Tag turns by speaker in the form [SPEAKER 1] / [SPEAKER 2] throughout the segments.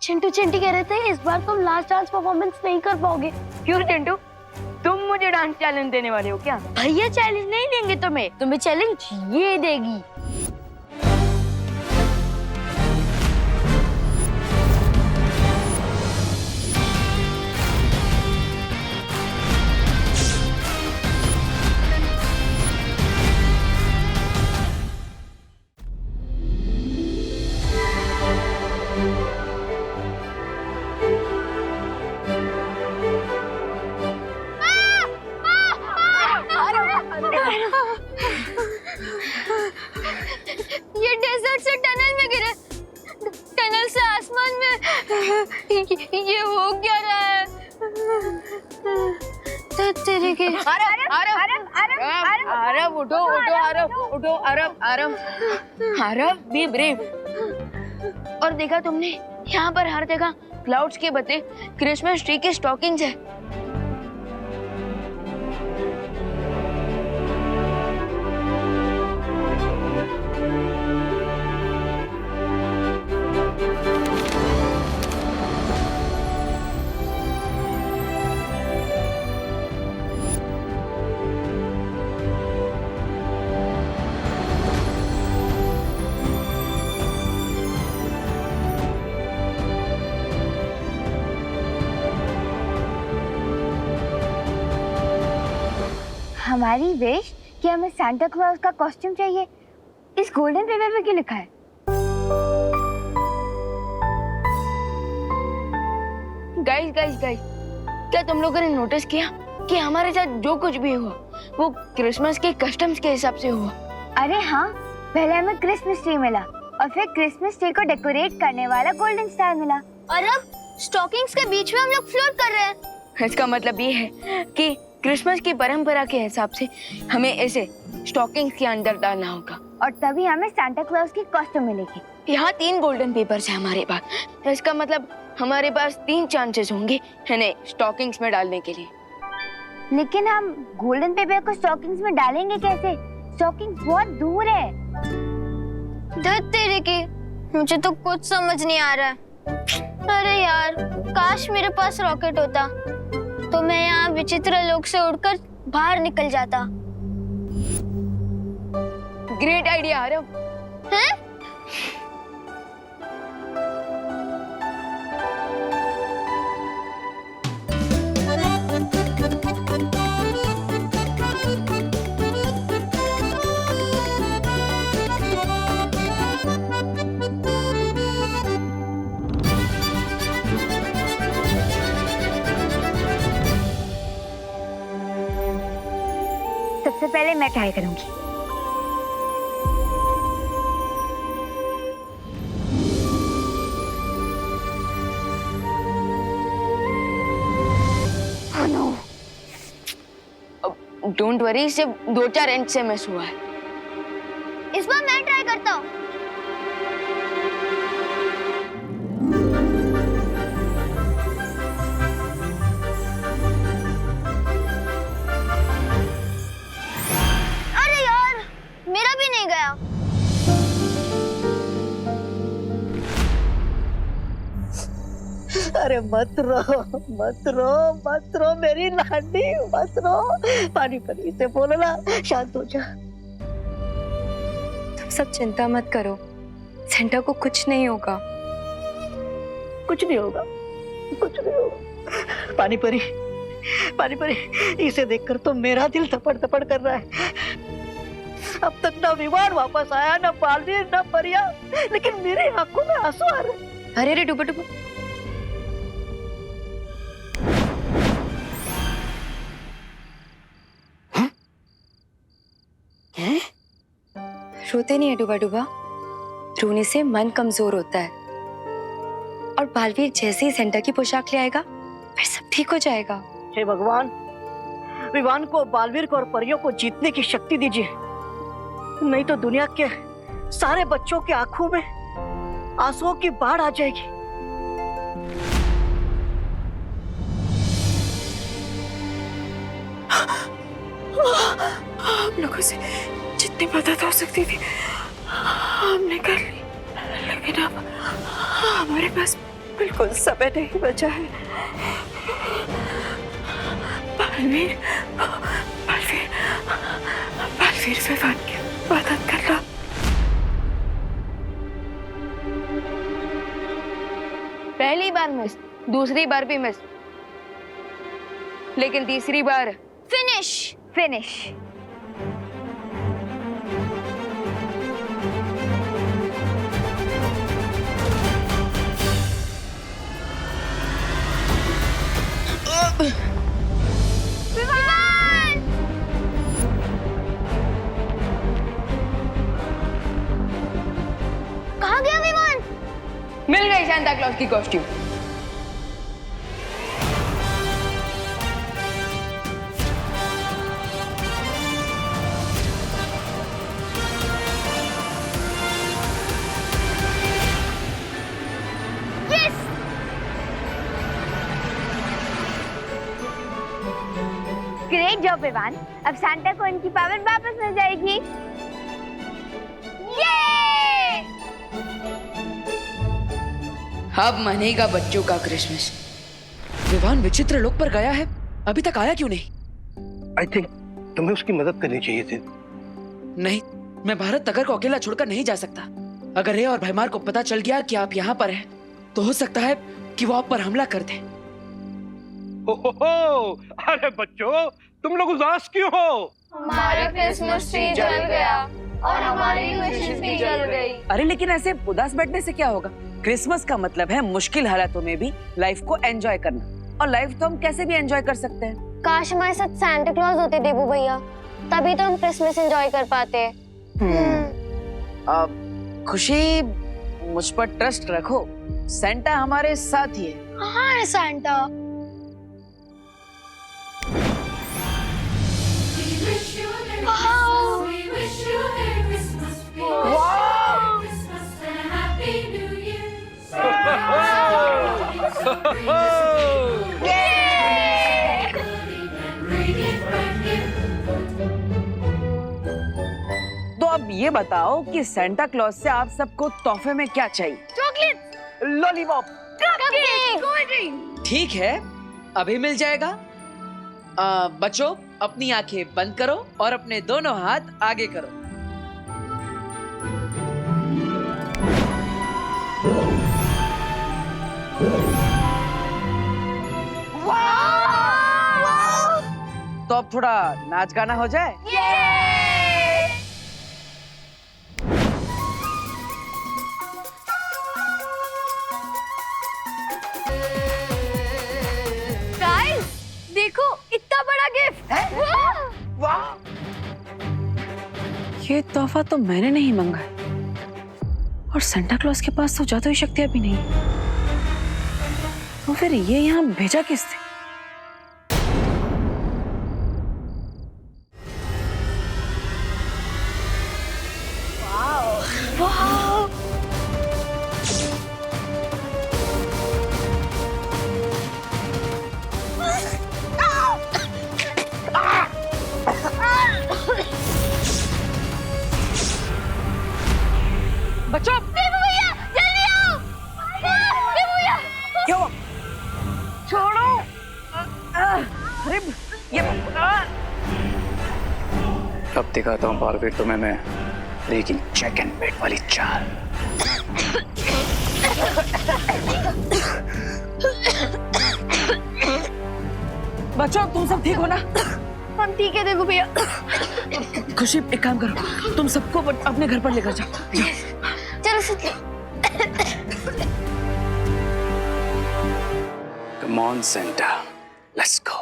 [SPEAKER 1] चिंटू चिंटी कह रहे थे इस बार तुम लास्ट डांस परफॉर्मेंस नहीं कर पाओगे।
[SPEAKER 2] क्यों चिंटू, तुम मुझे डांस चैलेंज देने वाले हो क्या?
[SPEAKER 1] भैया चैलेंज नहीं देंगे तुम्हें चैलेंज ये देगी।
[SPEAKER 3] ये डेजर्ट से टनल में गिरे, टनल से आसमान में, ये हो क्या रहा है? तेरे के
[SPEAKER 2] आरव उठो आरव बी ब्रेव। और देखा तुमने, यहाँ पर हर जगह क्लाउड्स के बदले क्रिसमस ट्री के स्टॉकिंग्स है।
[SPEAKER 3] हमारी विश कि हमें सांता क्लॉज का कॉस्ट्यूम चाहिए, इस गोल्डन पेपर पे क्यों लिखा है?
[SPEAKER 2] गाइस, क्या तुम लोगों ने नोटिस किया कि हमारे साथ जो कुछ भी हुआ वो क्रिसमस के कस्टम्स के हिसाब से हुआ?
[SPEAKER 3] अरे हाँ, पहले हमें क्रिसमस ट्री मिला और फिर क्रिसमस ट्री को डेकोरेट करने वाला गोल्डन स्टार मिला, और अब स्टॉकिंग्स के बीच में हम लोग फ्लोट कर रहे हैं।
[SPEAKER 2] इसका मतलब ये है कि क्रिसमस की परंपरा के हिसाब से हमें इसे स्टॉकिंग्स के अंदर डालना होगा,
[SPEAKER 3] और तभी हमें सांता क्लॉज की कॉस्ट्यूम मिलेगी।
[SPEAKER 2] यहाँ 3 गोल्डन पेपर्स है हमारे पास। इसका मतलब हमारे पास 3 चांसेस होंगे इन्हें स्टॉकिंग्स में डालने के लिए।
[SPEAKER 3] लेकिन हम गोल्डन पेपर को स्टॉकिंग्स में डालेंगे कैसे? स्टॉकिंग्स बहुत दूर है। धत तेरे की, मुझे तो कुछ समझ नहीं आ रहा है। अरे यार, काश मेरे पास रॉकेट होता तो मैं यहाँ विचित्र लोक से उड़कर बाहर निकल जाता।
[SPEAKER 2] Great idea Aarav.
[SPEAKER 3] हैं? सबसे पहले मैं ट्राई करूंगी।
[SPEAKER 2] डोंट वरी, सिर्फ 2-4 इंच से मिस हुआ है।
[SPEAKER 3] इस बार मैं ट्राई करता हूँ। अरे यार, मेरा भी नहीं गया।
[SPEAKER 4] अरे मत रो मेरी लाडी, मत रो। पानी परी से बोलो ना, शांत हो जा।
[SPEAKER 5] तुम सब चिंता मत करो, सेंटा को कुछ नहीं होगा।
[SPEAKER 4] कुछ नहीं होगा। पानी परी, इसे देखकर तो मेरा दिल थपड़ कर रहा है। अब तक ना विमान वापस आया, ना बालवीर, ना परिया, लेकिन मेरे आंखों में आंसू आ रहे।
[SPEAKER 5] अरे डुबा रोते नहीं है डुबा, रोने से मन कमजोर होता है। और बालवीर जैसे ही सेंटा की पोशाक ले आएगा फिर सब ठीक हो जाएगा।
[SPEAKER 4] हे भगवान, विवान को, बालवीर को और परियों को जीतने की शक्ति दीजिए, नहीं तो दुनिया के सारे बच्चों की आंखों में आंसुओं की बाढ़ आ जाएगी।
[SPEAKER 5] हम लोगों से जितनी मदद हो सकती थी हमने कर ली, लेकिन अब हमारे पास
[SPEAKER 6] बिल्कुल समय नहीं बचा है। बालवीर, बालवीर, बालवीर विवान की मदद करना।
[SPEAKER 2] पहली बार मिस, दूसरी बार भी मिस, लेकिन तीसरी बार
[SPEAKER 3] फिनिश फिनिश। कहाँ गया विमान?
[SPEAKER 2] मिल गई सांता क्लॉज की कॉस्ट्यूम।
[SPEAKER 3] Great job Vivaan. अब सांता को इनकी पावर वापस मिल जाएगी। ये!
[SPEAKER 2] अब मनेगा बच्चों का क्रिसमस।
[SPEAKER 7] विवान विचित्र लोक पर गया है, अभी तक आया क्यों नहीं?
[SPEAKER 8] आई थिंक तुम्हें उसकी मदद करनी चाहिए थी।
[SPEAKER 7] नहीं, मैं भारत नगर को अकेला छोड़कर नहीं जा सकता। अगर रे और भैमार को पता चल गया कि आप यहाँ पर हैं, तो हो सकता है कि वो आप पर हमला कर दें।
[SPEAKER 8] हो, अरे बच्चों, तुम लोग उदास क्यों हो?
[SPEAKER 2] हमारा क्रिसमस ट्री जल गया और हमारी विशेस भी जल गई।
[SPEAKER 6] अरे लेकिन ऐसे उदास बैठने से क्या होगा? क्रिसमस का मतलब है मुश्किल हालातों में भी लाइफ को एंजॉय करना, और लाइफ तो हम कैसे भी एंजॉय कर सकते हैं।
[SPEAKER 3] काश हमारे साथ सांता क्लॉज होते देबू भैया, तभी तो हम क्रिसमस एंजॉय कर पाते।
[SPEAKER 6] अब खुशी, मुझ पर ट्रस्ट रखो, सेंटा हमारे साथ ही है।
[SPEAKER 3] कहाँ है सांता?
[SPEAKER 6] तो अब ये बताओ कि सेंटा क्लॉज से आप सबको तोहफे में क्या चाहिए?
[SPEAKER 3] Chocolate,
[SPEAKER 6] lollipop.
[SPEAKER 3] Cupcake, cold drink.
[SPEAKER 7] ठीक है, अभी मिल जाएगा। बच्चों, अपनी आंखें बंद करो और अपने दोनों हाथ आगे करो।
[SPEAKER 6] तो अब थोड़ा नाच गाना हो जाए।
[SPEAKER 3] गाइस, देखो इतना बड़ा गिफ्ट।
[SPEAKER 6] वाह! ये तोहफा तो मैंने नहीं मांगा है, और सेंटा क्लॉज के पास तो जादुई शक्तियां भी नहीं। तो फिर ये यहाँ भेजा किसने?
[SPEAKER 7] बच्चों,
[SPEAKER 3] भैया, जल्दी आओ। भैया,
[SPEAKER 6] क्यों? छोड़ो! अरे ये
[SPEAKER 9] अब दिखाता हूँ बालवीर तुम्हें मैं, लेकिन चेक एंड बेट वाली चाल।
[SPEAKER 6] बच्चों, तुम सब ठीक हो ना?
[SPEAKER 3] हम ठीक है देखो भैया।
[SPEAKER 6] खुशी, एक काम करो, तुम सबको अपने घर पर लेकर जाओ।
[SPEAKER 3] चलो सुनो।
[SPEAKER 9] Come on, Santa, let's go.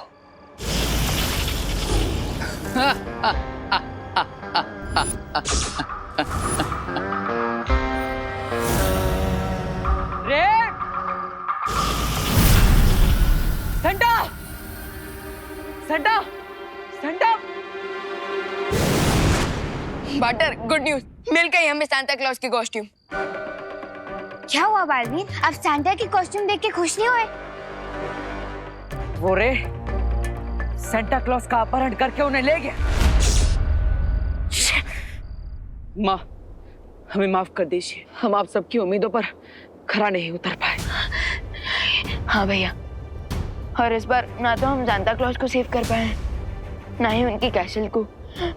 [SPEAKER 6] Red! Santa! Santa! Santa!
[SPEAKER 2] Butter, good news, मिल गई हमें सांता क्लॉज की कॉस्ट्यूम।
[SPEAKER 3] क्या हुआ बालवीर? आप सांता की कॉस्ट्यूम देख के खुश नहीं हुए?
[SPEAKER 6] वो रे सेंटा क्लॉज का अपहरण करके उन्हें ले गया। माँ, हमें माफ कर दीजिए, हम आप सबकी उम्मीदों पर खरा नहीं उतर पाए।
[SPEAKER 2] हाँ भैया, और इस बार ना तो हम सांता क्लॉज को सेव कर पाए, ना ही उनकी कैसल को,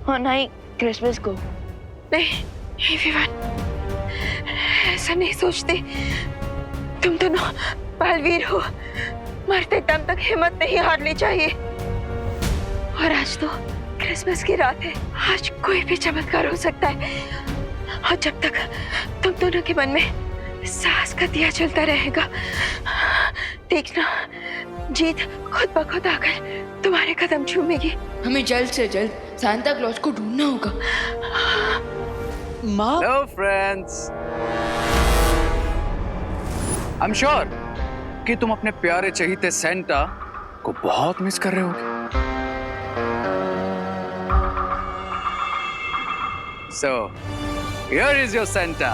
[SPEAKER 2] और ना ही क्रिसमस को।
[SPEAKER 6] नहीं विवान, ऐसा नहीं सोचते। तुम दोनों बालवीर हो, मरते दम तक हिम्मत नहीं हारनी चाहिए। और आज तो क्रिसमस की रात है, आज कोई भी चमत्कार हो सकता है। और जब तक तुम दोनों के मन में साहस का दिया चलता रहेगा, देखना जीत खुद ब खुद आकर तुम्हारे कदम चूमेगी।
[SPEAKER 2] हमें जल्द से जल्द सांता क्लॉज को ढूंढना होगा।
[SPEAKER 7] माँ,
[SPEAKER 9] hello friends, I am sure कि तुम अपने प्यारे चहीते सेंटा को बहुत मिस कर रहे होगे। So, here is your Santa.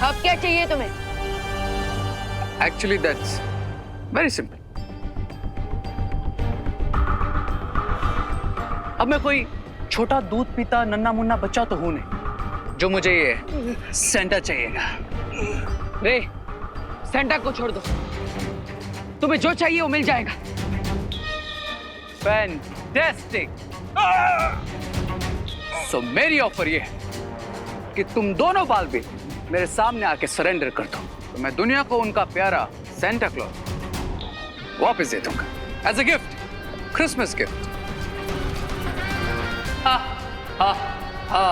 [SPEAKER 2] अब क्या चाहिए तुम्हें?
[SPEAKER 9] Actually, that's very simple. अब मैं कोई छोटा दूध पीता नन्ना मुन्ना बच्चा तो हूं नहीं जो मुझे ये सेंटा चाहिएगा।
[SPEAKER 7] रे, सेंटा को छोड़ दो, तुम्हें जो चाहिए वो मिल जाएगा।
[SPEAKER 9] फैंटास्टिक। सो मेरी ऑफर ये है कि तुम दोनों बालवीर मेरे सामने आके सरेंडर कर दो, तो मैं दुनिया को उनका प्यारा सेंटा क्लॉज वापस दे दूंगा as a gift, Christmas gift. हा हा हा।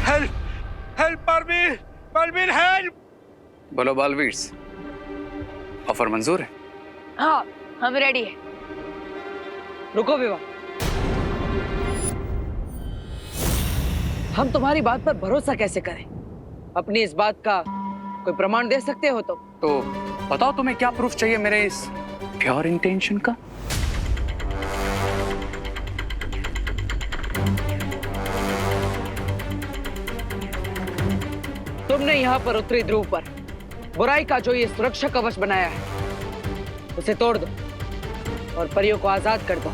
[SPEAKER 8] Help help Baalveer, Baalveer help.
[SPEAKER 9] बोलो बालवीर्स, ऑफर मंजूर है?
[SPEAKER 2] हाँ, हम रेडी है।
[SPEAKER 7] रुको विवाह, हम तुम्हारी बात पर भरोसा कैसे करें? अपनी इस बात का कोई प्रमाण दे सकते हो?
[SPEAKER 9] तो बताओ तुम्हें क्या प्रूफ चाहिए मेरे इस प्योर इंटेंशन का?
[SPEAKER 7] तुमने यहाँ पर उत्तरी ध्रुव पर बुराई का जो ये सुरक्षा कवच बनाया है, उसे तोड़ दो और परियों को आजाद कर दो।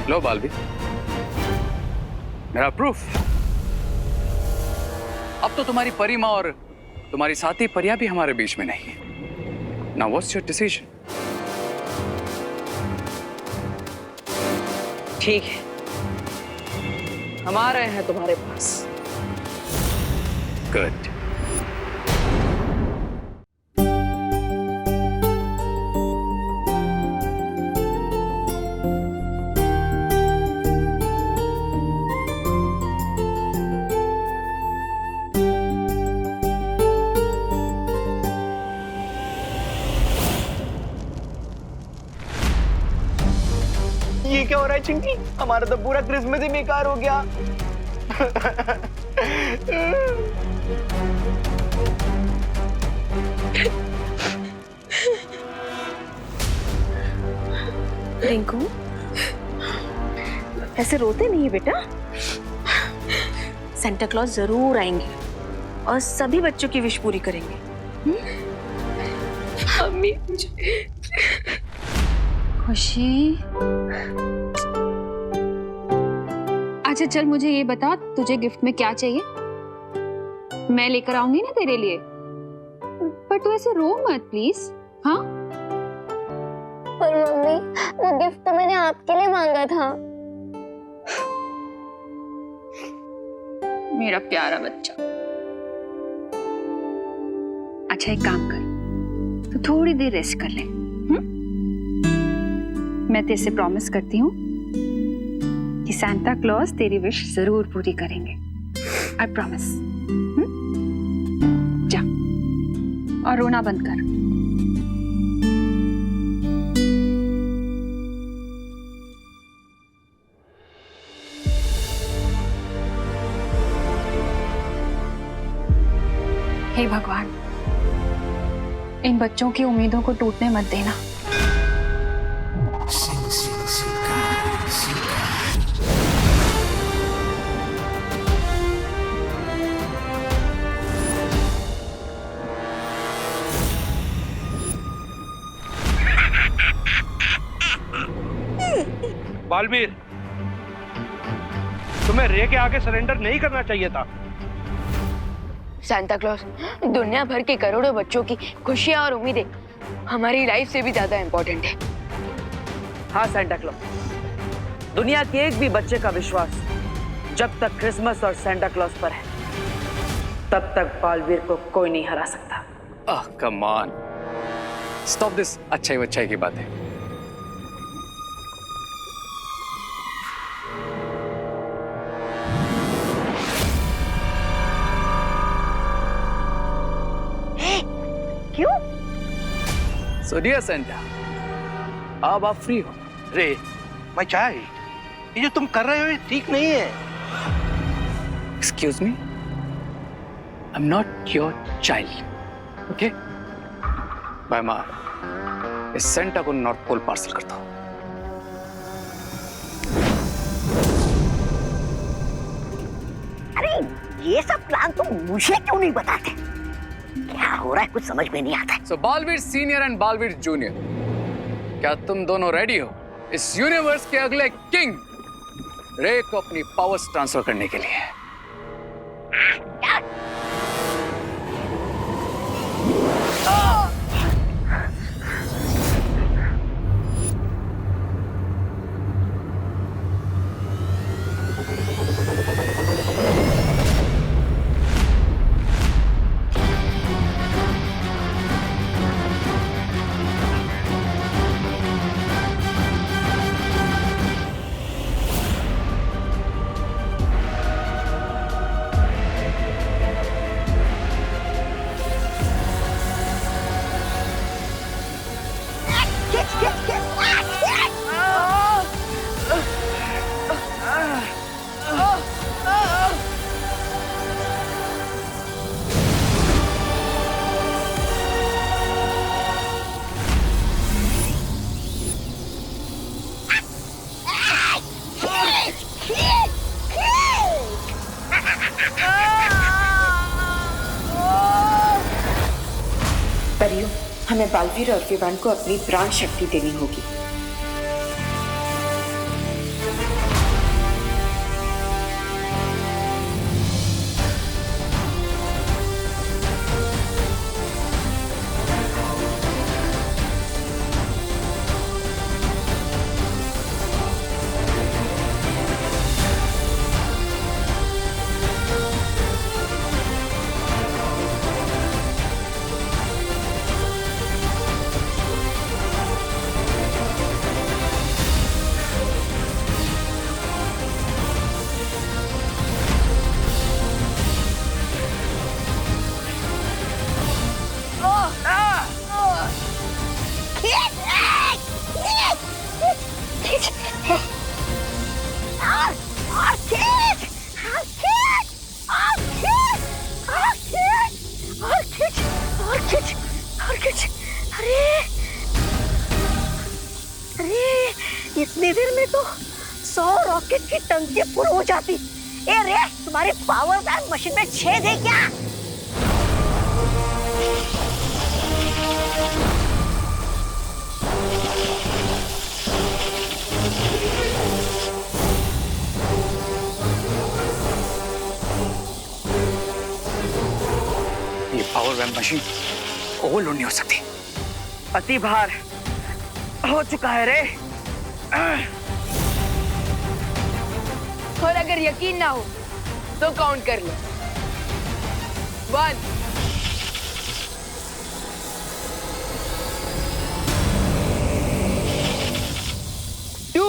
[SPEAKER 9] लो बालवीर, मेरा प्रूफ। अब तो तुम्हारी परी माँ और तुम्हारी साथी परिया भी हमारे बीच में नहीं है। Now what's your decision?
[SPEAKER 7] ठीक है, हम आ रहे हैं तुम्हारे पास।
[SPEAKER 9] गुड।
[SPEAKER 10] ये क्या हो रहा है चिंकी? हमारा तो पूरा क्रिसमस ही बेकार हो गया।
[SPEAKER 6] रिंकू, ऐसे रोते नहीं बेटा। सेंटा क्लॉज जरूर आएंगे और सभी बच्चों की विश पूरी करेंगे।
[SPEAKER 2] मम्मी,
[SPEAKER 6] खुशी,
[SPEAKER 11] अच्छा चल मुझे ये बता, तुझे गिफ्ट में क्या चाहिए? मैं लेकर आऊंगी ना तेरे लिए, पर तू ऐसे रो मत प्लीज। हाँ,
[SPEAKER 3] पर मम्मी, वो गिफ्ट तो मैंने आपके लिए मांगा था।
[SPEAKER 11] मेरा प्यारा बच्चा। अच्छा एक काम कर, तू थोड़ी देर रेस्ट कर ले। मैं तेरे से प्रॉमिस करती हूँ कि सांता क्लॉज तेरी विश जरूर पूरी करेंगे। I promise. जा और रोना बंद कर। हे भगवान, इन बच्चों की उम्मीदों को टूटने मत देना।
[SPEAKER 8] बालवीर, तुम्हें रे के आगे सरेंडर नहीं करना चाहिए था।
[SPEAKER 2] सांता क्लॉज, दुनिया भर के करोड़ों बच्चों की खुशियां और उम्मीदें हमारी लाइफ से भी ज्यादा इम्पोर्टेंट है।
[SPEAKER 7] हाँ सेंटा क्लॉज, दुनिया के एक भी बच्चे का विश्वास जब तक क्रिसमस और सेंटा क्लॉज पर है तब तक बालवीर को कोई नहीं हरा सकता।
[SPEAKER 9] कम ऑन, स्टॉप दिस अच्छाई की बातें।
[SPEAKER 4] क्यों?
[SPEAKER 9] So dear Santa, अब आप फ्री हो।
[SPEAKER 8] रे, मैं चाहे ये जो तुम कर रहे हो ये ठीक नहीं है।
[SPEAKER 9] Excuse me, I'm not your child, okay? भाई इस सेंटा को नॉर्थ पोल पार्सल करता हूँ।
[SPEAKER 4] अरे ये सब प्लान तुम मुझे क्यों नहीं बताते? क्या हो रहा है कुछ समझ में नहीं आता।
[SPEAKER 9] So Baalveer senior and Baalveer junior, क्या तुम दोनों रेडी हो इस यूनिवर्स के अगले किंग रे को अपनी पावर्स ट्रांसफर करने के लिए?
[SPEAKER 5] परियों, हमें बालवीर और विवान को अपनी प्राण शक्ति देनी होगी।
[SPEAKER 4] इतनी देर में तो 100 रॉकेट की टंकी फुल हो जाती। ए रे, तुम्हारे पावर बैंक मशीन में छेद है क्या?
[SPEAKER 9] ये पावर बैंक मशीन ओवरलोड नहीं हो सकती।
[SPEAKER 7] अति भार हो चुका है रे।
[SPEAKER 2] और अगर यकीन ना हो तो काउंट कर लो। 1 2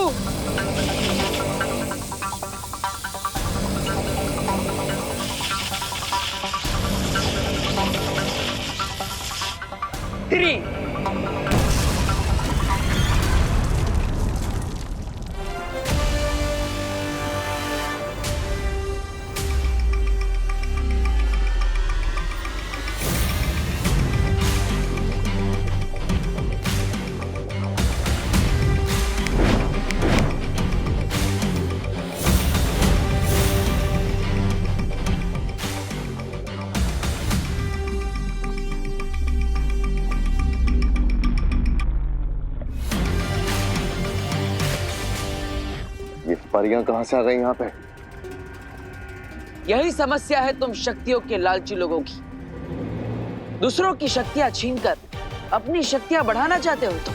[SPEAKER 2] 3
[SPEAKER 4] 4
[SPEAKER 10] परियां कहाँ से आ गई यहाँ पे?
[SPEAKER 7] यही समस्या है तुम शक्तियों के लालची लोगों की। दूसरों की शक्तियां छीनकर अपनी शक्तियां बढ़ाना चाहते हो तुम।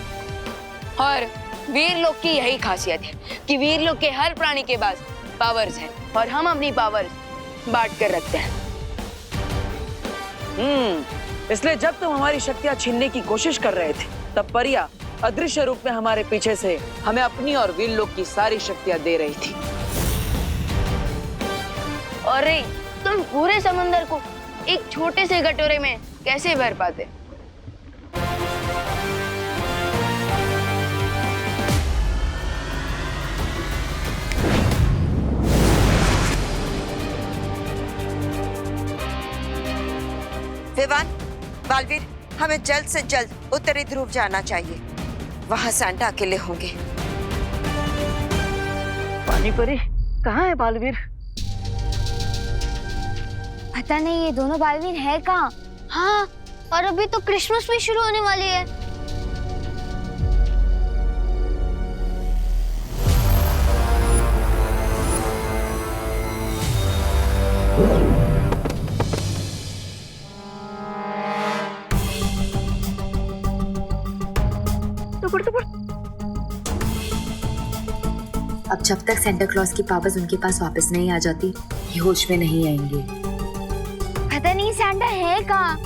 [SPEAKER 2] और वीर लोग की यही खासियत है कि वीर लोग के हर प्राणी के पास पावर्स हैं और हम अपनी पावर्स बांट कर रखते हैं।
[SPEAKER 7] इसलिए जब तुम हमारी शक्तियां छीनने की कोशिश कर रहे थे तब परिया अदृश्य रूप में हमारे पीछे से हमें अपनी और वीर लोग की सारी शक्तियां दे रही थी।
[SPEAKER 2] और तुम पूरे समंदर को एक छोटे से कटोरे में कैसे भर पाते?
[SPEAKER 6] विवान, बालवीर, हमें जल्द से जल्द उत्तरी ध्रुव जाना चाहिए। वहां सैंटा अकेले होंगे।
[SPEAKER 4] पानी परी कहाँ है बालवीर?
[SPEAKER 3] पता नहीं ये दोनों बालवीर है कहाँ। हाँ, और अभी तो क्रिसमस भी शुरू होने वाली है।
[SPEAKER 5] अब जब तक सेंटा क्लॉज की पावर्स उनके पास वापस नहीं आ जाती, ये होश में नहीं आएंगे।
[SPEAKER 3] पता नहीं सैंटा है कहाँ।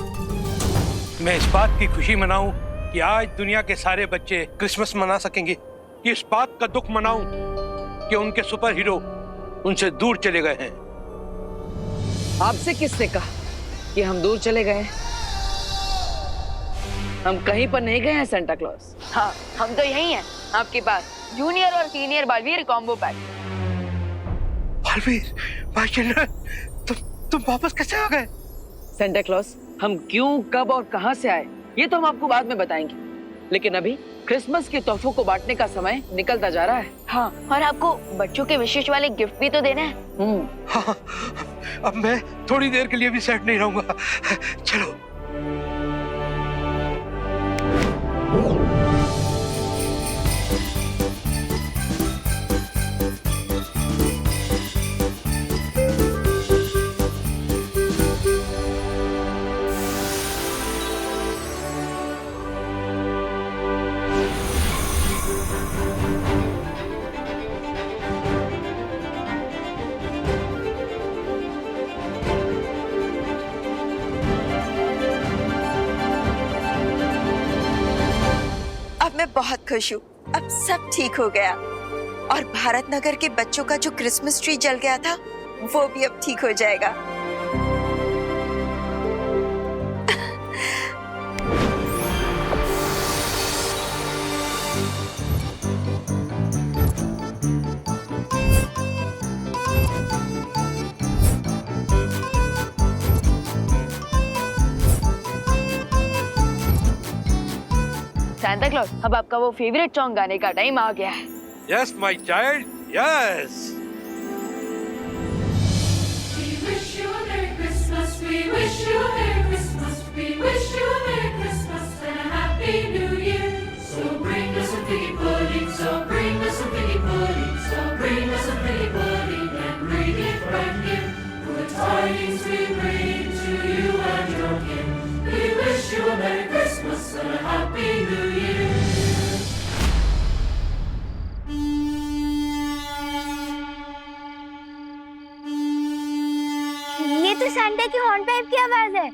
[SPEAKER 8] मैं इस बात की खुशी मनाऊं कि आज दुनिया के सारे बच्चे क्रिसमस मना सकेंगे। इस बात का दुख मनाऊं कि उनके सुपर हीरो उनसे दूर चले गए हैं।
[SPEAKER 7] आपसे किसने कहा कि हम दूर चले गए हैं? हम कहीं पर नहीं गए हैं सेंटा क्लॉज।
[SPEAKER 2] हाँ, हम तो यही हैं आपके पास, जूनियर और senior Baalveer combo pack.
[SPEAKER 8] Baalveer, भाई चिल्ड्रन, तुम वापस कैसे आ गए?
[SPEAKER 7] सेंटा क्लॉज, हम क्यों, कब और कहां से आए ये तो हम आपको बाद में बताएंगे, लेकिन अभी क्रिसमस के तोहफों को बांटने का समय निकलता जा रहा है।
[SPEAKER 2] हाँ, और आपको बच्चों के विशेष वाले गिफ्ट भी तो देना है।
[SPEAKER 8] हाँ, अब मैं थोड़ी देर के लिए भी सेट नहीं रहूंगा। चलो।
[SPEAKER 6] मैं बहुत खुश हूँ। अब सब ठीक हो गया और भारत नगर के बच्चों का जो क्रिसमस ट्री जल गया था वो भी अब ठीक हो जाएगा।
[SPEAKER 2] सैंटा क्लॉज, अब आपका वो फेवरेट सॉन्ग गाने का टाइम आ गया है।
[SPEAKER 8] Yes, my child. Yes.
[SPEAKER 12] We wish you a Merry Christmas. We wish you a Merry Christmas. We wish you a Merry Christmas and a Happy New Year. So bring us some piggy pudding. So bring us some piggy pudding. So bring us some piggy pudding and bring it right here. Good tidings we bring to you and your kin. We wish you a Merry Christmas and a Happy New Year.
[SPEAKER 3] ये तो Santa की horn pipe की आवाज है।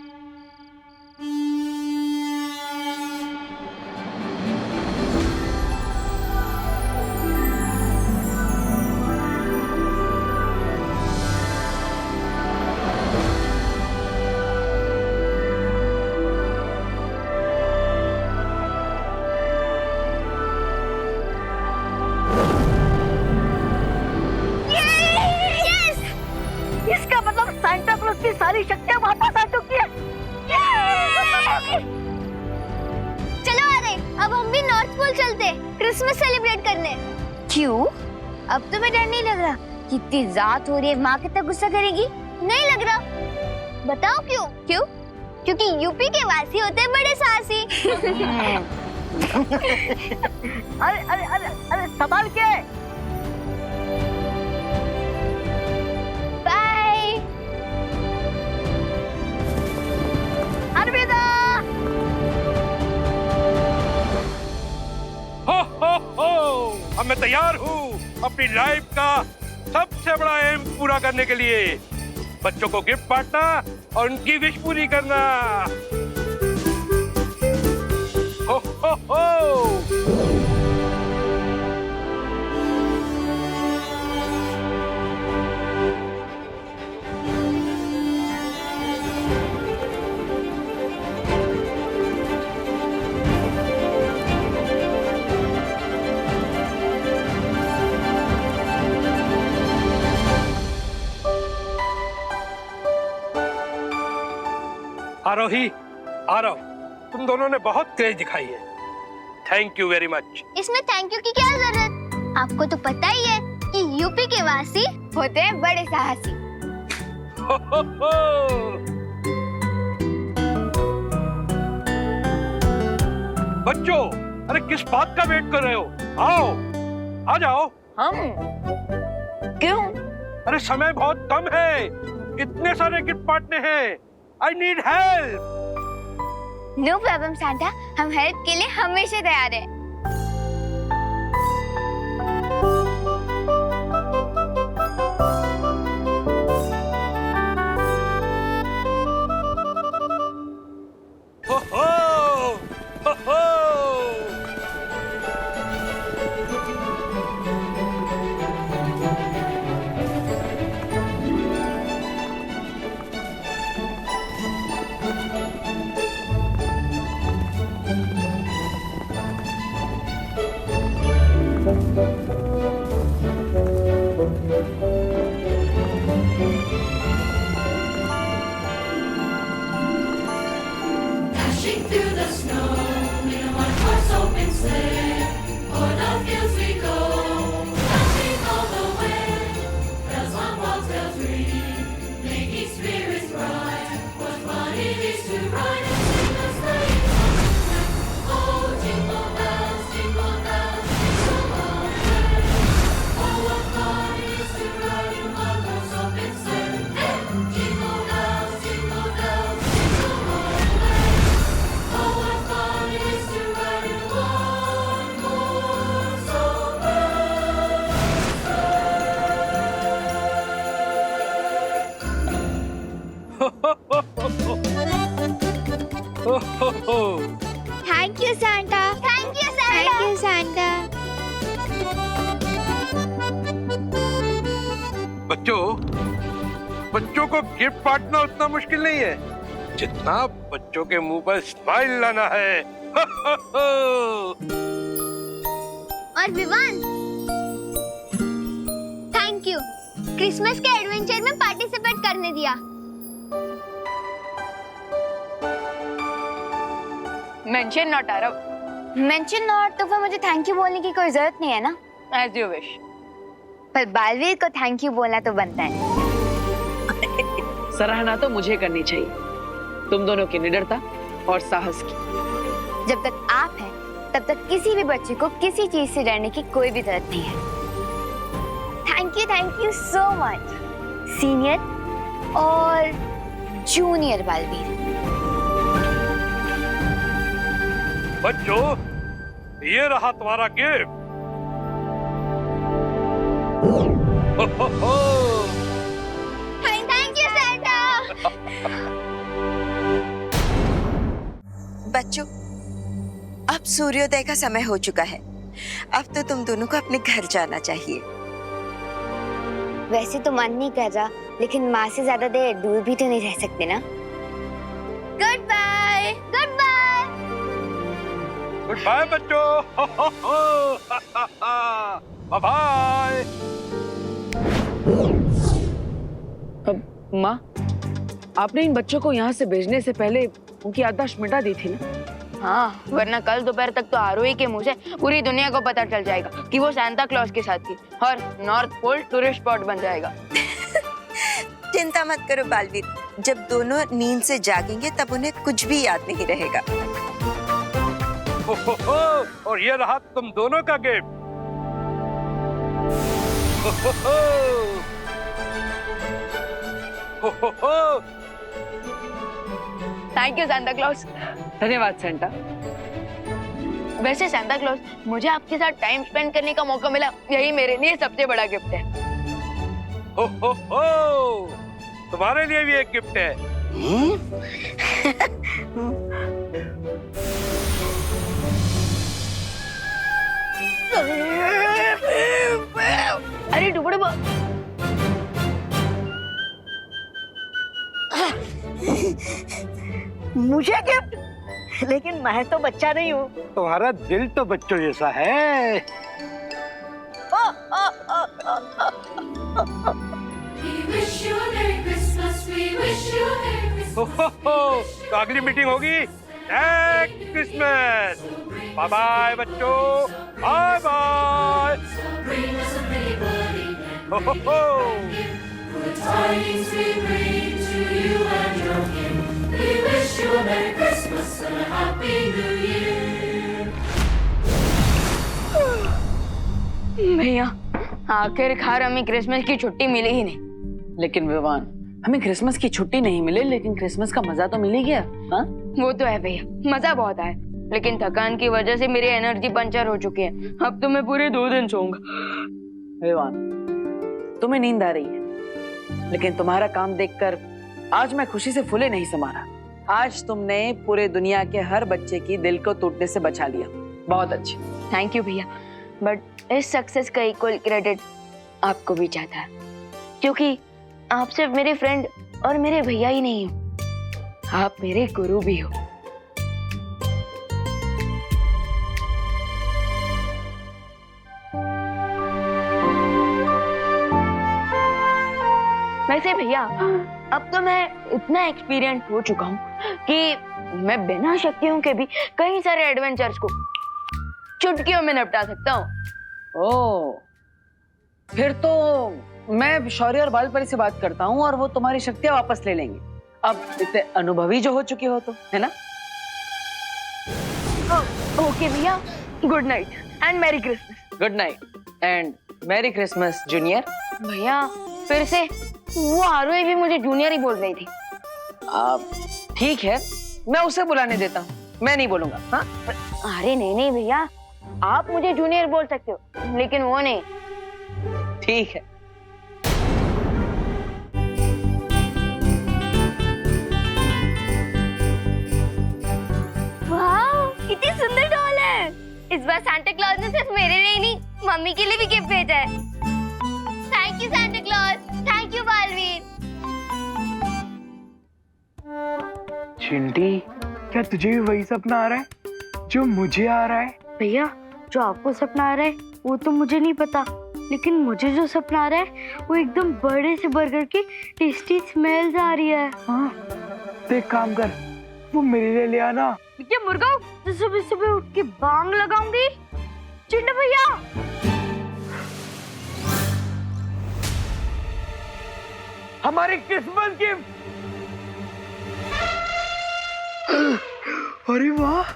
[SPEAKER 4] इसका मतलब Santa clause की सारी शक्तियां वापस आ चुकी है।
[SPEAKER 3] चलो अरे, अब हम भी नॉर्थ पोल चलते क्रिसमस सेलिब्रेट करने। क्यों? अब तो मैं डर नहीं लग रहा। कितनी रात हो रही है, माँ कितना गुस्सा करेगी। नहीं लग रहा। बताओ क्यों? क्यों? क्योंकि यूपी के वासी होते हैं बड़े साहसी।
[SPEAKER 4] अरे अरे अरे अरे, सवाल क्या है?
[SPEAKER 8] अब मैं तैयार हूँ अपनी लाइफ का सबसे बड़ा एम पूरा करने के लिए, बच्चों को गिफ्ट बांटना और उनकी विश पूरी करना। हो हो हो। आरोही, आरव, तुम दोनों ने बहुत क्रेज दिखाई है। Thank you very much.
[SPEAKER 3] इसमें थैंक यू की क्या जरूरत? आपको तो पता ही है कि यूपी के वासी होते हैं बड़े साहसी।
[SPEAKER 8] हो हो हो। बच्चों, अरे किस बात का वेट कर रहे हो? आओ, आ जाओ।
[SPEAKER 2] हम क्यों?
[SPEAKER 8] अरे समय बहुत कम है, इतने सारे गिफ्ट बांटने हैं। I need help.
[SPEAKER 3] No problem Santa, हम हेल्प के लिए हमेशा तैयार हैं।
[SPEAKER 8] हो हो, हो हो।
[SPEAKER 12] Dashing through the snow in a one-horse open sleigh. O'er the fields we go, dancing all the way. Bells on walls, bells ring, making spirits bright. What fun it is to ride and sing a sleighing song. Oh, jingle bells, jingle all the way. Oh, what fun it is to ride in one horse open sleigh. Hey! Jingle bells, jingle bells, jingle all the way. Oh, what fun it is to ride in one horse
[SPEAKER 8] हो ho हो।
[SPEAKER 3] Thank you Santa. Thank you Santa. Thank you Santa.
[SPEAKER 8] बच्चों को gift बांटना उतना मुश्किल नहीं है जितना बच्चों के मुंह पर स्माइल लाना है। हो हो हो।
[SPEAKER 3] और विवान, थैंक यू क्रिसमस के एडवेंचर में पार्टिसिपेट करने दिया।
[SPEAKER 2] Mention not Aarav.
[SPEAKER 3] Mention not तो फिर मुझे थैंक यू बोलने की कोई जरूरत नहीं है ना।
[SPEAKER 2] As you wish.
[SPEAKER 3] पर बालवीर को थैंक यू बोलना तो बनता है।
[SPEAKER 7] सराहना तो मुझे करनी चाहिए तुम दोनों की निडरता और साहस की।
[SPEAKER 3] जब तक आप हैं तब तक किसी भी बच्चे को किसी चीज से डरने की कोई भी जरूरत नहीं है। Thank you so much senior और जूनियर बालवीर।
[SPEAKER 8] बच्चों, ये रहा तुम्हारा गिफ्ट। हो हो हो।
[SPEAKER 3] Thank you Santa.
[SPEAKER 13] बच्चों, अब सूर्योदय का समय हो चुका है। अब तो तुम दोनों को अपने घर जाना चाहिए।
[SPEAKER 3] वैसे तो मन नहीं कर रहा, लेकिन माँ से ज्यादा देर दूर भी तो नहीं रह सकते ना। Good bye. Good bye.
[SPEAKER 8] Good bye बच्चों। Ho ho ho. Bye bye.
[SPEAKER 7] अब माँ, आपने इन बच्चों को यहाँ से भेजने से पहले उनकी याददाश्त मिटा दी थी ना?
[SPEAKER 2] हाँ, वरना कल दोपहर तक तो आरोही के मुंह से पूरी दुनिया को पता चल जाएगा कि वो सांता क्लॉज के साथ थी और नॉर्थ पोल टूरिस्ट स्पॉट बन जाएगा।
[SPEAKER 13] चिंता मत करो बालवीर, जब दोनों नींद से जागेंगे तब उन्हें कुछ भी याद नहीं रहेगा।
[SPEAKER 8] हो हो हो। और ये रहा तुम दोनों का गिफ्ट। हो हो हो। हो हो हो।
[SPEAKER 2] Thank you Santa clause.
[SPEAKER 7] धन्यवाद सेंटा।
[SPEAKER 2] वैसे सांता क्लॉज, मुझे आपके साथ टाइम स्पेंड करने का मौका मिला, यही मेरे लिए सबसे बड़ा गिफ्ट है।
[SPEAKER 8] हो, तुम्हारे लिए भी एक गिफ्ट है।
[SPEAKER 2] अरे डुबड़ुबा,
[SPEAKER 4] मुझे गिफ्ट? लेकिन मैं तो बच्चा नहीं हूँ।
[SPEAKER 8] तुम्हारा दिल तो बच्चों जैसा है।
[SPEAKER 12] We wish you a Merry Christmas. We wish you a Merry Christmas.
[SPEAKER 8] तो अगली मीटिंग होगी नेक्स्ट क्रिसमस। बाय बाय बच्चों, bye bye.
[SPEAKER 12] Bring us a pretty pudding and good tidings we bring to you and your kin. We wish you a Merry Christmas and a Happy New Year.
[SPEAKER 2] भैया, आखिरकार हमें Christmas की छुट्टी मिली ही नहीं।
[SPEAKER 7] लेकिन विवान, हमें Christmas की छुट्टी नहीं मिले, लेकिन क्रिसमस का मजा तो मिल ही गया। हाँ?
[SPEAKER 2] वो तो है भैया, मजा बहुत आया, लेकिन थकान की वजह से मेरी एनर्जी पंचर हो चुकी है। अब तो मैं पूरे 2 दिन सोऊंगा।
[SPEAKER 7] विवान, तुम्हें नींद आ रही है, लेकिन तुम्हारा काम देखकर आज मैं खुशी से फूले नहीं समा रहा। आज तुमने पूरे दुनिया के हर बच्चे की दिल को टूटने से बचा लिया। बहुत अच्छे।
[SPEAKER 2] थैंक यू भैया, बट इस सक्सेस का इक्वल क्रेडिट आपको भी चाहता है, क्योंकि आप सिर्फ मेरे फ्रेंड और मेरे भैया ही नहीं हो, आप मेरे गुरु भी हो। वैसे भैया, अब तो मैं इतना एक्सपीरियंस हो चुका हूँ कि मैं बिना शक्तियों के भी कई सारे एडवेंचर्स को चुटकियों में निपटा सकता हूँ।
[SPEAKER 7] ओह, फिर तो मैं शौर्य और बालपरी से बात करता हूँ और वो तुम्हारी शक्तियाँ वापस ले लेंगे। अब इतने अनुभवी जो हो चुके हो तो, है ना?
[SPEAKER 2] ओके भैया, good night and merry Christmas.
[SPEAKER 7] Good night and merry Christmas junior.
[SPEAKER 2] भैया, फिर से वो आरोही भी मुझे जूनियर ही बोल रही थी।
[SPEAKER 7] ठीक है, मैं उसे बुलाने देता हूँ, मैं नहीं बोलूंगा। हाँ?
[SPEAKER 2] अरे नहीं नहीं भैया, आप मुझे जूनियर बोल सकते हो, लेकिन वो नहीं।
[SPEAKER 7] ठीक है।
[SPEAKER 3] वाह, कितनी सुंदर डॉल है। इस बार सांता क्लॉज ने सिर्फ मेरे लिए नहीं, मम्मी के लिए भी गिफ्ट भेजा है। Thank you Santa Claus, thank you Baalveer.
[SPEAKER 10] Chinti, क्या तुझे भी वही सपना आ रहा है जो मुझे आ रहा है?
[SPEAKER 1] भैया, जो आपको सपना आ रहा है वो तो मुझे नहीं पता, लेकिन मुझे जो सपना आ रहा है वो एकदम बड़े से बर्गर की टेस्टी स्मेल्स आ रही है।
[SPEAKER 10] हाँ, तो एक काम कर, वो मेरे लिए ले आना।
[SPEAKER 1] क्या मुर्गा, तो सुबह सुबह उठ के बांग लगाऊंगी। चिंटू भैया,
[SPEAKER 10] हमारी क्रिसमस गिफ्ट। अरे वाह,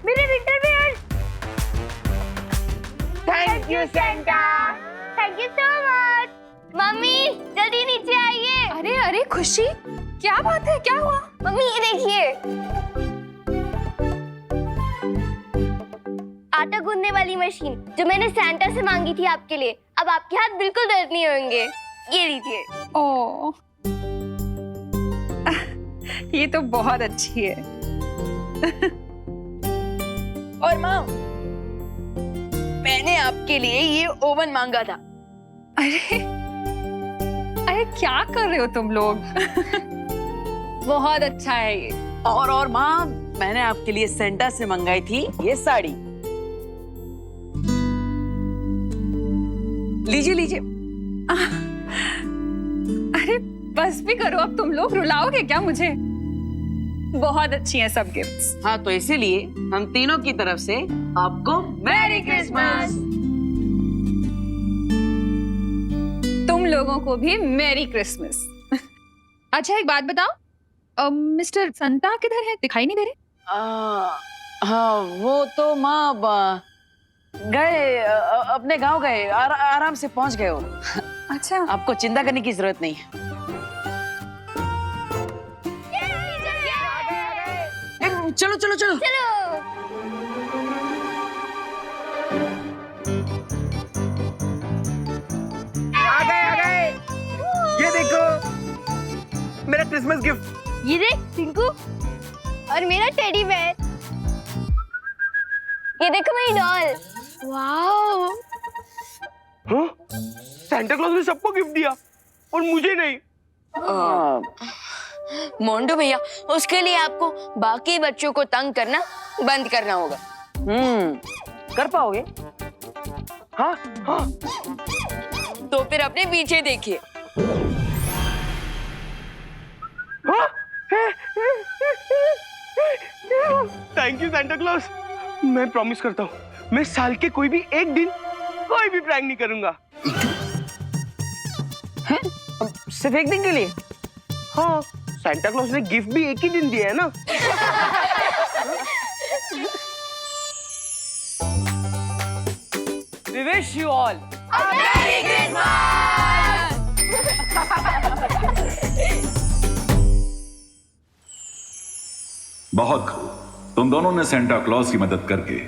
[SPEAKER 3] मेरे winter wears.
[SPEAKER 7] Thank you Santa.
[SPEAKER 3] Thank you so much. Mummy, जल्दी नीचे आइए।
[SPEAKER 11] अरे अरे खुशी, क्या बात है, क्या हुआ?
[SPEAKER 3] मम्मी, ये देखिए, आटा गूंदने वाली मशीन जो मैंने सैंटा से मांगी थी आपके लिए। अब आपके हाथ बिल्कुल दर्द नहीं होंगे। ये लीजिए।
[SPEAKER 11] ओह, ये तो बहुत अच्छी है।
[SPEAKER 2] और माँ, मैंने आपके लिए ये ओवन मांगा था।
[SPEAKER 11] अरे अरे, क्या कर रहे हो तुम लोग? बहुत अच्छा है ये।
[SPEAKER 7] और माँ, मैंने आपके लिए सेंटा से मंगाई थी ये साड़ी। लीजिए लीजिए।
[SPEAKER 11] अरे बस भी करो, अब तुम लोग रुलाओगे क्या मुझे? बहुत अच्छी हैं सब गिफ्ट्स।
[SPEAKER 7] हाँ, तो इसीलिए हम तीनों की तरफ से आपको मैरी क्रिसमस।
[SPEAKER 11] तुम लोगों को भी मैरी क्रिसमस। अच्छा, एक बात बताओ, मिस्टर संता किधर है? दिखाई नहीं दे रहे।
[SPEAKER 7] हाँ, वो तो माँ गए, अपने गांव गए, आराम से पहुंच गए वो।
[SPEAKER 11] अच्छा,
[SPEAKER 7] आपको चिंता करने की जरूरत नहीं है। चलो चलो चलो
[SPEAKER 10] आ गए। ये देखो मेरा क्रिसमस गिफ्ट।
[SPEAKER 3] ये देख टिंकू, और मेरा टेडी बेयर। ये देखो मेरी डॉल। वाओ।
[SPEAKER 10] हाँ? सांता क्लॉज ने सबको गिफ्ट दिया और मुझे नहीं।
[SPEAKER 2] मोंडू भैया, उसके लिए आपको बाकी बच्चों को तंग करना बंद करना होगा।
[SPEAKER 7] कर पाओगे?
[SPEAKER 10] हाँ हाँ।
[SPEAKER 2] तो फिर अपने पीछे देखिए।
[SPEAKER 10] Thank you Santa clause. मैं प्रॉमिस करता हूँ मैं साल के कोई भी एक दिन कोई भी प्रैंक नहीं करूंगा।
[SPEAKER 7] सिर्फ एक दिन के लिए?
[SPEAKER 10] हाँ, सांता क्लॉज ने गिफ्ट भी एक ही दिन दिया है ना।
[SPEAKER 7] We wish you all
[SPEAKER 14] बहुत खूब। तुम दोनों ने सेंटा क्लॉज की मदद करके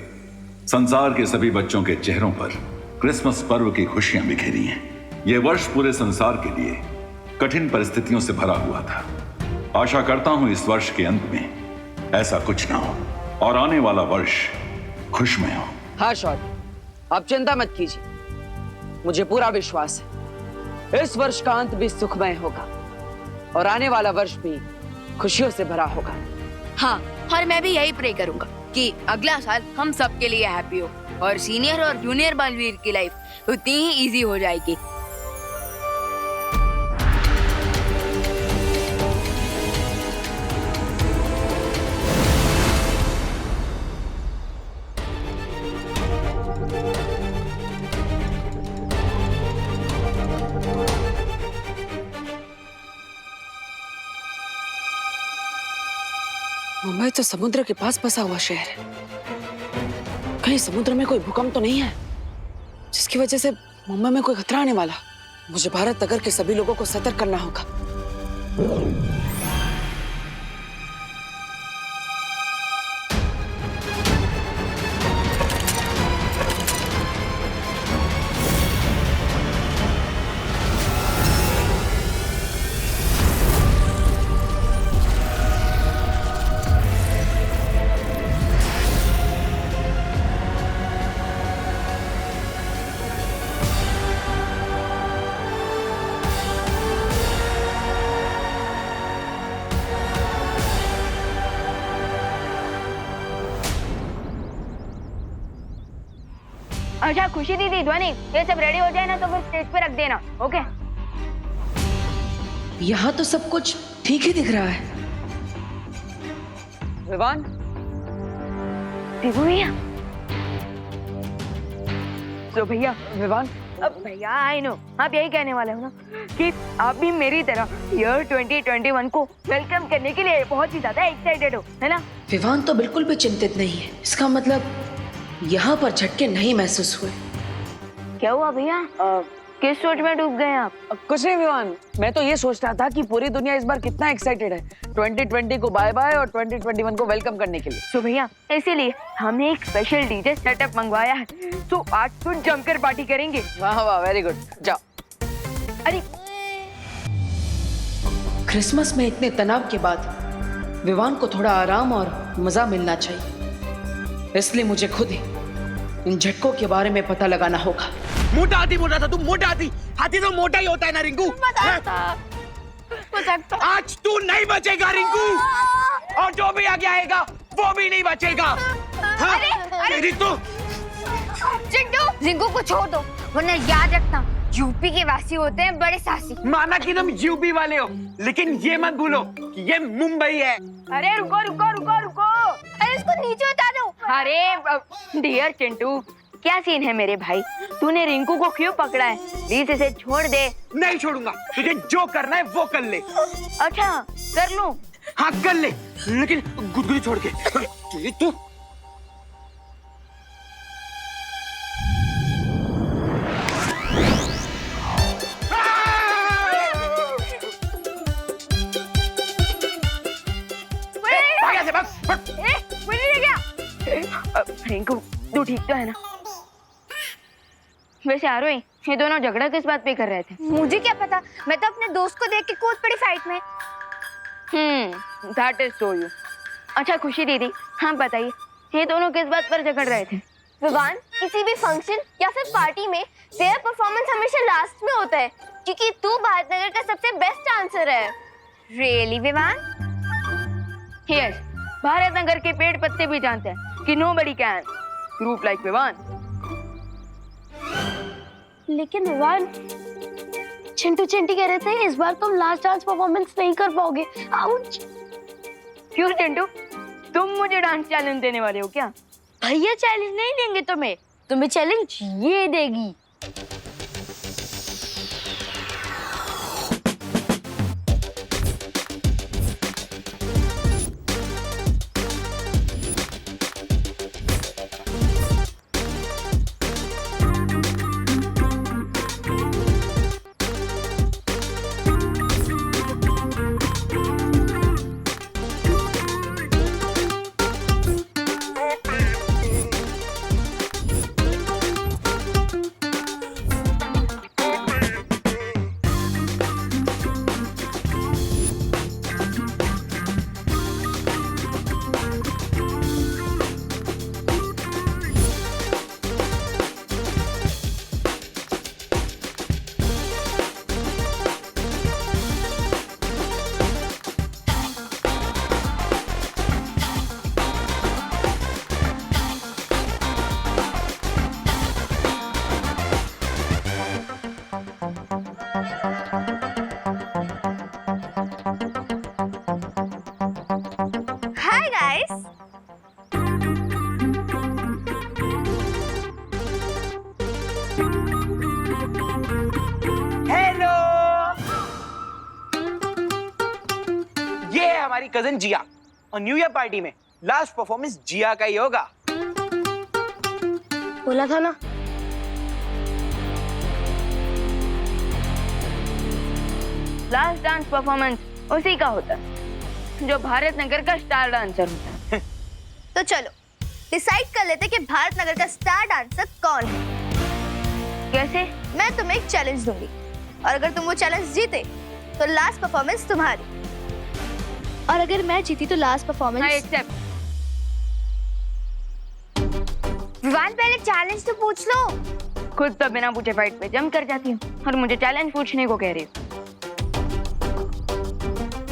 [SPEAKER 14] संसार के सभी बच्चों के चेहरों पर क्रिसमस पर्व की खुशियां बिखेरी हैं। यह वर्ष पूरे संसार के लिए कठिन परिस्थितियों से भरा हुआ था। आशा करता हूं इस वर्ष के अंत में ऐसा कुछ ना हो और आने वाला वर्ष खुशमय हो।
[SPEAKER 7] हाँ शॉट, आप चिंता मत कीजिए, मुझे पूरा विश्वास है इस वर्ष का अंत भी सुखमय होगा और आने वाला वर्ष भी खुशियों से भरा होगा।
[SPEAKER 2] हाँ, और मैं भी यही प्रे करूंगा कि अगला साल हम सबके लिए हैप्पी हो और सीनियर और जूनियर बालवीर की लाइफ उतनी ही इजी हो जाएगी।
[SPEAKER 7] मुंबई तो समुद्र के पास बसा हुआ शहर है। कहीं समुद्र में कोई भूकंप तो नहीं है जिसकी वजह से मुंबई में कोई खतरा आने वाला? मुझे भारत नगर के सभी लोगों को सतर्क करना होगा।
[SPEAKER 2] अच्छा खुशी दीदी, ध्वनि, ये सब रेडी हो जाए ना तो फिर स्टेज पे रख देना। ओके?
[SPEAKER 7] यहाँ तो सब कुछ ठीक ही दिख रहा है। विवान,
[SPEAKER 2] देखो भैया। तो भैया,
[SPEAKER 7] विवान,
[SPEAKER 2] अब भैया आई नो आप यही कहने वाले हो ना कि आप भी मेरी तरह ईयर 2021 को वेलकम करने के लिए बहुत ही ज्यादा एक्साइटेड हो, है ना?
[SPEAKER 7] विवान तो बिल्कुल भी चिंतित नहीं है। इसका मतलब यहाँ पर झटके नहीं महसूस हुए।
[SPEAKER 2] क्या हुआ भैया? किस सोच में डूब गए आप?
[SPEAKER 7] कुछ नहीं विवान, मैं तो ये सोच रहा था कि पूरी दुनिया इस बार कितना एक्साइटेड है 2020 को बाय बाय और 2021 को वेलकम करने के लिए।
[SPEAKER 2] तो भैया इसीलिए हमने एक स्पेशल डीजे सेटअप मंगवाया है, तो आज तो जमकर पार्टी करेंगे।
[SPEAKER 7] वाह वाह, वेरी गुड। जाओ।
[SPEAKER 2] अरे
[SPEAKER 7] क्रिसमस में इतने तनाव के बाद विवान को थोड़ा आराम और मजा मिलना चाहिए, इसलिए मुझे खुद ही इन झटकों के बारे में पता लगाना होगा।
[SPEAKER 10] मोटा था तू, मोटा हाथी तो मोटा ही होता है ना रिंकू। आज तू नहीं बचेगा रिंकू, और जो भी आगे आएगा वो भी नहीं बचेगा। हाँ? तेरी तो
[SPEAKER 3] जिंकू को छोड़ दो, वरना याद रखना यूपी के वासी होते हैं बड़े साहसी।
[SPEAKER 10] माना कि तुम यूपी वाले हो, लेकिन ये मत भूलो कि ये मुंबई है।
[SPEAKER 2] अरे रुको रुको रुको रुको,
[SPEAKER 3] अरे इसको नीचे उतार दो।
[SPEAKER 2] अरे डियर चिंटू, क्या सीन है मेरे भाई? तूने रिंकू को क्यों पकड़ा है? प्लीज इसे छोड़ दे।
[SPEAKER 10] नहीं छोड़ूंगा, तुझे जो करना है वो कर ले।
[SPEAKER 2] अच्छा कर लूं?
[SPEAKER 10] हाँ कर ले, लेकिन गुदगुदी छोड़ के। तू
[SPEAKER 2] ए, रिंकू तू ठीक तो है ना? वैसे आरोही, ये दोनों झगड़ा किस बात पे कर रहे थे?
[SPEAKER 3] मुझे क्या पता, मैं तो अपने दोस्त को देख के कूद पड़ी फाइट में।
[SPEAKER 2] That is so you. अच्छा खुशी दीदी, हाँ बताइए, ये दोनों किस बात पर झगड़ रहे थे?
[SPEAKER 3] विवान, किसी भी फंक्शन या फिर पार्टी में तेरा परफॉर्मेंस हमेशा लास्ट में होता है, क्योंकि तू भारतनगर का सबसे बेस्ट डांसर है। रियली विवान?
[SPEAKER 2] यस, भारतनगर के पेड़ पत्ते भी जानते हैं कि nobody can groove like Vivaan.
[SPEAKER 1] लेकिन विवान, चिंटू चिंटी कह रहे थे इस बार तुम लास्ट डांस परफॉर्मेंस नहीं कर पाओगे। आउच!
[SPEAKER 2] क्यों चिंटू, तुम मुझे डांस चैलेंज देने वाले हो क्या?
[SPEAKER 1] भैया चैलेंज नहीं देंगे तुम्हें चैलेंज ये देगी।
[SPEAKER 3] हाय गाइस,
[SPEAKER 10] हेलो, ये है हमारी कजन जिया और न्यू ईयर पार्टी में लास्ट परफॉर्मेंस जिया का ही होगा।
[SPEAKER 1] बोला था ना।
[SPEAKER 2] लास्ट डांस परफॉर्मेंस उसी का होता है जो भारतनगर का स्टार डांसर होता है।
[SPEAKER 3] तो चलो डिसाइड कर लेते कि भारतनगर का स्टार डांसर कौन है।
[SPEAKER 2] कैसे?
[SPEAKER 3] मैं तुम्हें एक चैलेंज दूंगी और अगर तुम वो चैलेंज जीते तो लास्ट परफॉर्मेंस तुम्हारी, और अगर मैं जीती तो last performance.
[SPEAKER 2] I accept।
[SPEAKER 3] Vivaan, पहले चैलेंज तो पूछ लो।
[SPEAKER 2] खुद तो बिना पूछे फाइट पे जम कर जाती हूँ और मुझे चैलेंज पूछने को कह रही हो।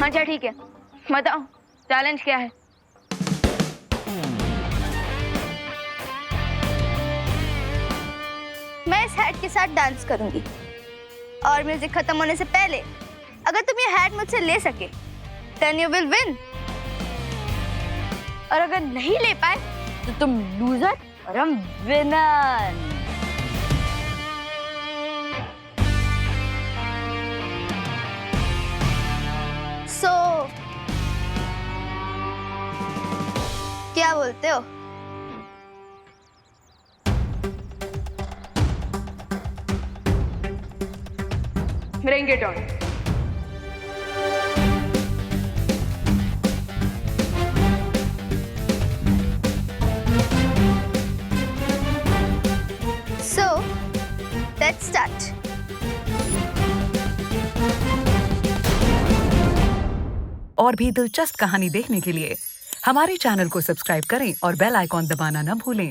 [SPEAKER 2] अच्छा ठीक है, बताओ चैलेंज क्या है?
[SPEAKER 3] मैं इस हैट के साथ डांस करूंगी और म्यूजिक खत्म होने से पहले अगर तुम ये हैट मुझसे ले सके then you will win।
[SPEAKER 1] और अगर नहीं ले पाए तो तुम लूजर और हम विनर।
[SPEAKER 3] सो क्या बोलते हो?
[SPEAKER 2] Bring it on।
[SPEAKER 3] So let's start।
[SPEAKER 15] और भी दिलचस्प कहानी देखने के लिए हमारे चैनल को सब्सक्राइब करें और बेल आइकॉन दबाना न भूलें।